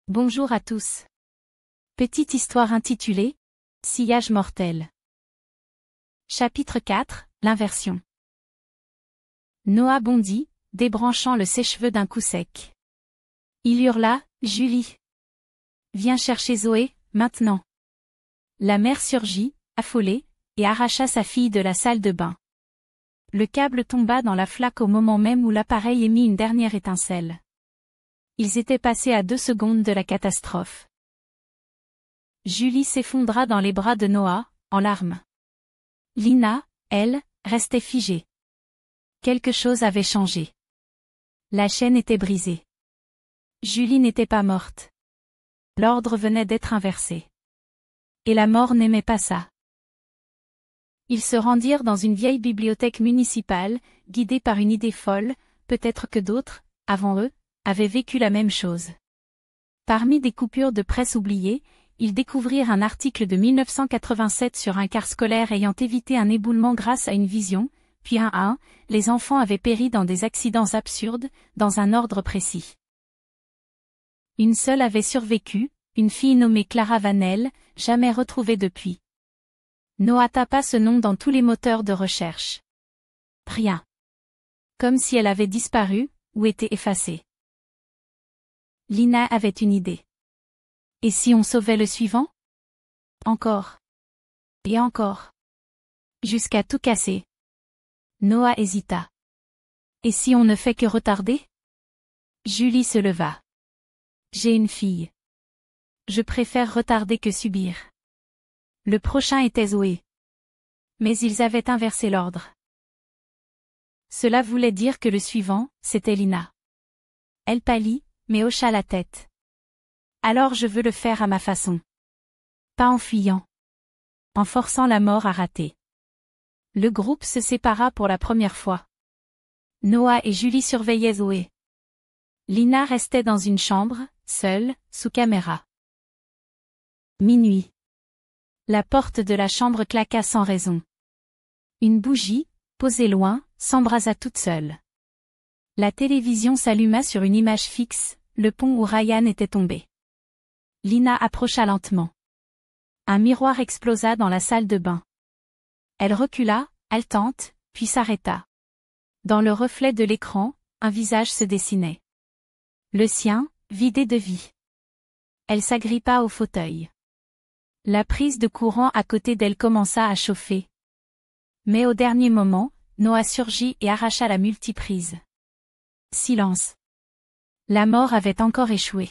Bonjour à tous. Petite histoire intitulée « Sillage mortel ». Chapitre 4, l'inversion. Noah bondit, débranchant le sèche-cheveux d'un coup sec. Il hurla « Julie! Viens chercher Zoé, maintenant !» La mère surgit, affolée, et arracha sa fille de la salle de bain. Le câble tomba dans la flaque au moment même où l'appareil émit une dernière étincelle. Ils étaient passés à 2 secondes de la catastrophe. Julie s'effondra dans les bras de Noah, en larmes. Lina, elle, restait figée. Quelque chose avait changé. La chaîne était brisée. Julie n'était pas morte. L'ordre venait d'être inversé. Et la mort n'aimait pas ça. Ils se rendirent dans une vieille bibliothèque municipale, guidés par une idée folle, peut-être que d'autres, avant eux, avaient vécu la même chose. Parmi des coupures de presse oubliées, ils découvrirent un article de 1987 sur un car scolaire ayant évité un éboulement grâce à une vision, puis un à un, les enfants avaient péri dans des accidents absurdes, dans un ordre précis. Une seule avait survécu, une fille nommée Clara Vanel, jamais retrouvée depuis. Noah tapa ce nom dans tous les moteurs de recherche. Rien. Comme si elle avait disparu, ou été effacée. Lina avait une idée. Et si on sauvait le suivant? Encore. Et encore. Jusqu'à tout casser. Noah hésita. Et si on ne fait que retarder? Julie se leva. J'ai une fille. Je préfère retarder que subir. Le prochain était Zoé. Mais ils avaient inversé l'ordre. Cela voulait dire que le suivant, c'était Lina. Elle pâlit, mais hocha la tête. Alors je veux le faire à ma façon. Pas en fuyant. En forçant la mort à rater. Le groupe se sépara pour la première fois. Noah et Julie surveillaient Zoé. Lina restait dans une chambre, seule, sous caméra. Minuit. La porte de la chambre claqua sans raison. Une bougie, posée loin, s'embrasa toute seule. La télévision s'alluma sur une image fixe, le pont où Ryan était tombé. Lina approcha lentement. Un miroir explosa dans la salle de bain. Elle recula, haletante, puis s'arrêta. Dans le reflet de l'écran, un visage se dessinait. Le sien, vidé de vie. Elle s'agrippa au fauteuil. La prise de courant à côté d'elle commença à chauffer. Mais au dernier moment, Noah surgit et arracha la multiprise. Silence. La mort avait encore échoué.